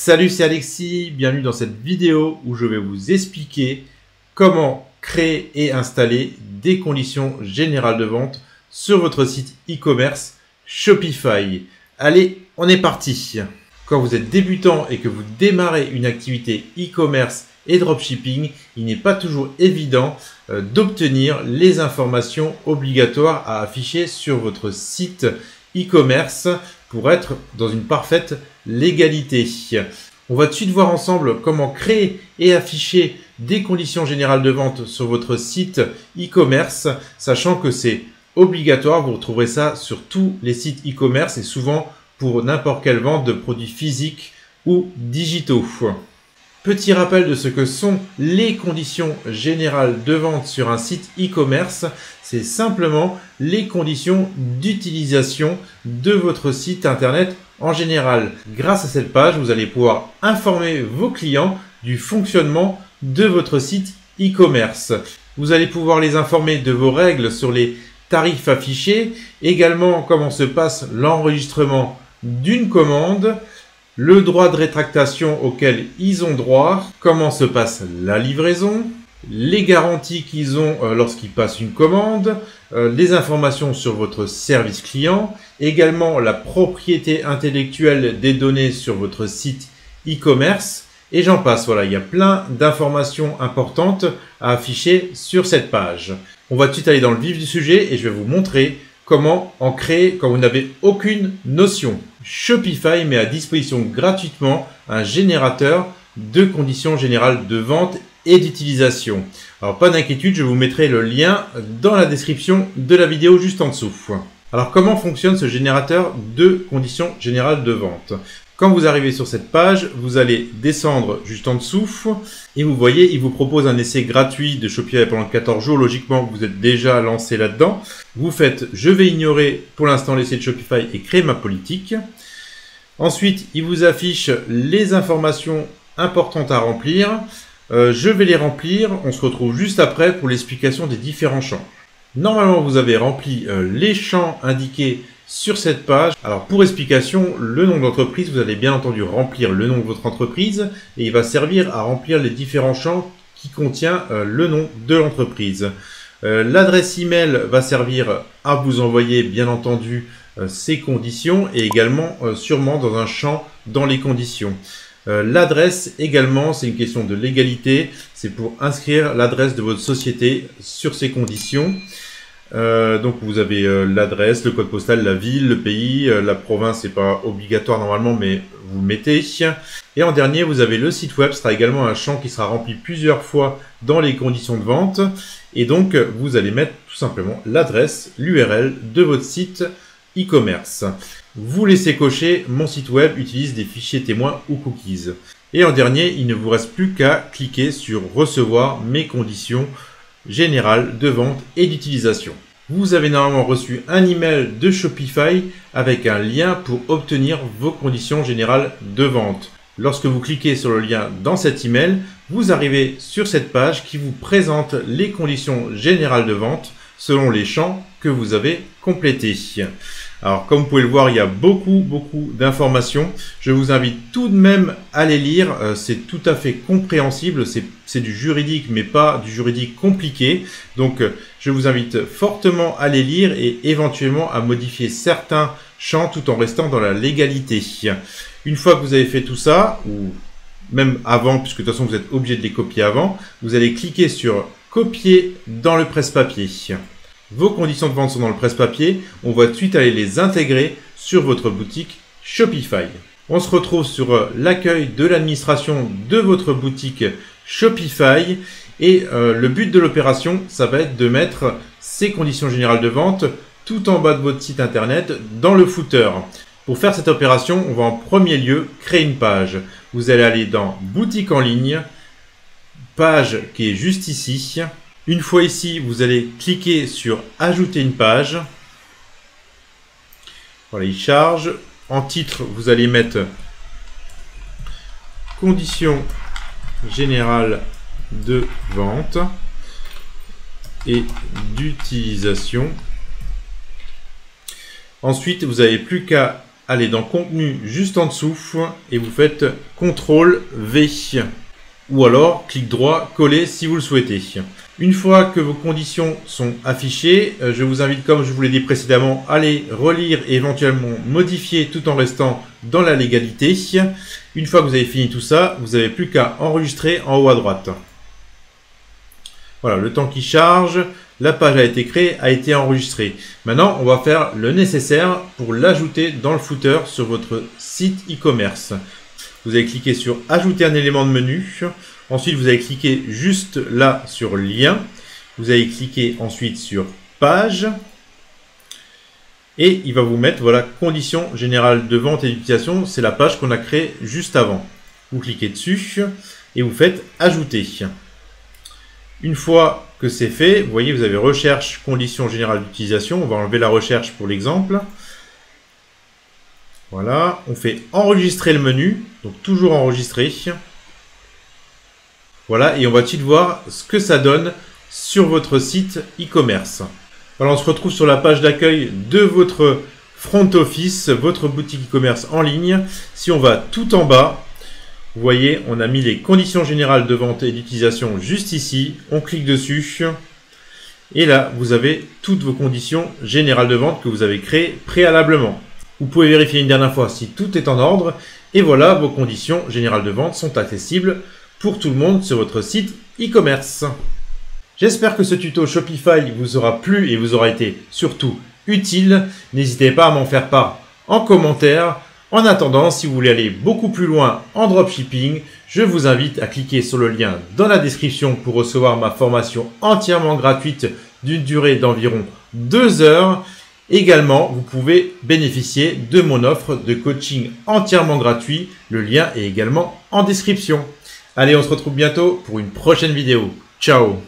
Salut, c'est Alexis, bienvenue dans cette vidéo où je vais vous expliquer comment créer et installer des conditions générales de vente sur votre site e-commerce Shopify. Allez, on est parti. Quand vous êtes débutant et que vous démarrez une activité e-commerce et dropshipping, il n'est pas toujours évident d'obtenir les informations obligatoires à afficher sur votre site e-commerce pour être dans une parfaite légalité. On va tout de suite voir ensemble comment créer et afficher des conditions générales de vente sur votre site e-commerce, sachant que c'est obligatoire. Vous retrouverez ça sur tous les sites e-commerce et souvent pour n'importe quelle vente de produits physiques ou digitaux. Petit rappel de ce que sont les conditions générales de vente sur un site e-commerce. C'est simplement les conditions d'utilisation de votre site internet en général. Grâce à cette page, vous allez pouvoir informer vos clients du fonctionnement de votre site e-commerce. Vous allez pouvoir les informer de vos règles sur les tarifs affichés, également comment se passe l'enregistrement d'une commande, le droit de rétractation auquel ils ont droit, comment se passe la livraison, les garanties qu'ils ont lorsqu'ils passent une commande, les informations sur votre service client, également la propriété intellectuelle des données sur votre site e-commerce, et j'en passe. Voilà, il y a plein d'informations importantes à afficher sur cette page. On va tout de suite aller dans le vif du sujet et je vais vous montrer comment en créer quand vous n'avez aucune notion. Shopify met à disposition gratuitement un générateur de conditions générales de vente et d'utilisation. Alors pas d'inquiétude, je vous mettrai le lien dans la description de la vidéo juste en dessous. Alors comment fonctionne ce générateur de conditions générales de vente? Quand vous arrivez sur cette page, vous allez descendre juste en dessous et vous voyez, il vous propose un essai gratuit de Shopify pendant 14 jours. Logiquement, vous êtes déjà lancé là-dedans. Vous faites « Je vais ignorer pour l'instant l'essai de Shopify et créer ma politique ». Ensuite, il vous affiche les informations importantes à remplir. Je vais les remplir. On se retrouve juste après pour l'explication des différents champs. Normalement, vous avez rempli les champs indiqués sur cette page. Alors pour explication, le nom de l'entreprise, vous allez bien entendu remplir le nom de votre entreprise et il va servir à remplir les différents champs qui contient le nom de l'entreprise. L'adresse email va servir à vous envoyer bien entendu ces conditions et également sûrement dans un champ dans les conditions. L'adresse également, c'est une question de légalité, c'est pour inscrire l'adresse de votre société sur ces conditions. Donc vous avez l'adresse, le code postal, la ville, le pays, la province, c'est pas obligatoire normalement, mais vous le mettez. Et en dernier, vous avez le site web, ce sera également un champ qui sera rempli plusieurs fois dans les conditions de vente. Et donc vous allez mettre tout simplement l'adresse, l'URL de votre site e-commerce. Vous laissez cocher « Mon site web utilise des fichiers témoins ou cookies ». Et en dernier, il ne vous reste plus qu'à cliquer sur « Recevoir mes conditions générales de vente et d'utilisation ». Vous avez normalement reçu un email de Shopify avec un lien pour obtenir vos conditions générales de vente. Lorsque vous cliquez sur le lien dans cet email, vous arrivez sur cette page qui vous présente les conditions générales de vente selon les champs que vous avez complétés. Alors, comme vous pouvez le voir, il y a beaucoup d'informations. Je vous invite tout de même à les lire. C'est tout à fait compréhensible. C'est du juridique, mais pas du juridique compliqué. Donc, je vous invite fortement à les lire et éventuellement à modifier certains champs tout en restant dans la légalité. Une fois que vous avez fait tout ça, ou même avant, puisque de toute façon, vous êtes obligé de les copier avant, vous allez cliquer sur « Copier dans le presse-papier ». Vos conditions de vente sont dans le presse-papier. On va tout de suite aller les intégrer sur votre boutique Shopify. On se retrouve sur l'accueil de l'administration de votre boutique Shopify. Et le but de l'opération, ça va être de mettre ces conditions générales de vente tout en bas de votre site internet dans le footer. Pour faire cette opération, on va en premier lieu créer une page. Vous allez aller dans Boutique en ligne, page qui est juste ici. Une fois ici, vous allez cliquer sur Ajouter une page. Voilà, il charge. En titre, vous allez mettre Conditions générales de vente et d'utilisation. Ensuite, vous n'avez plus qu'à allez dans Contenu juste en dessous et vous faites CTRL V. Ou alors, clic droit, coller si vous le souhaitez. Une fois que vos conditions sont affichées, je vous invite, comme je vous l'ai dit précédemment, à les relire et éventuellement modifier tout en restant dans la légalité. Une fois que vous avez fini tout ça, vous n'avez plus qu'à enregistrer en haut à droite. Voilà, le temps qui charge, la page a été créée, a été enregistrée. Maintenant, on va faire le nécessaire pour l'ajouter dans le footer sur votre site e-commerce. Vous allez cliquer sur Ajouter un élément de menu. Ensuite, vous allez cliquer juste là sur Lien. Vous allez cliquer ensuite sur Page. Et il va vous mettre, voilà, Conditions générales de vente et d'utilisation. C'est la page qu'on a créée juste avant. Vous cliquez dessus et vous faites Ajouter. Une fois que c'est fait, vous voyez, vous avez Recherche, Conditions générales d'utilisation. On va enlever la recherche pour l'exemple. Voilà, on fait enregistrer le menu, donc toujours enregistrer. Voilà, et on va tout de suite voir ce que ça donne sur votre site e-commerce. Voilà, on se retrouve sur la page d'accueil de votre front office, votre boutique e-commerce en ligne. Si on va tout en bas, vous voyez, on a mis les conditions générales de vente et d'utilisation juste ici. On clique dessus. Et là, vous avez toutes vos conditions générales de vente que vous avez créées préalablement. Vous pouvez vérifier une dernière fois si tout est en ordre. Et voilà, vos conditions générales de vente sont accessibles pour tout le monde sur votre site e-commerce. J'espère que ce tuto Shopify vous aura plu et vous aura été surtout utile. N'hésitez pas à m'en faire part en commentaire. En attendant, si vous voulez aller beaucoup plus loin en dropshipping, je vous invite à cliquer sur le lien dans la description pour recevoir ma formation entièrement gratuite d'une durée d'environ 2 heures. Également, vous pouvez bénéficier de mon offre de coaching entièrement gratuit. Le lien est également en description. Allez, on se retrouve bientôt pour une prochaine vidéo. Ciao!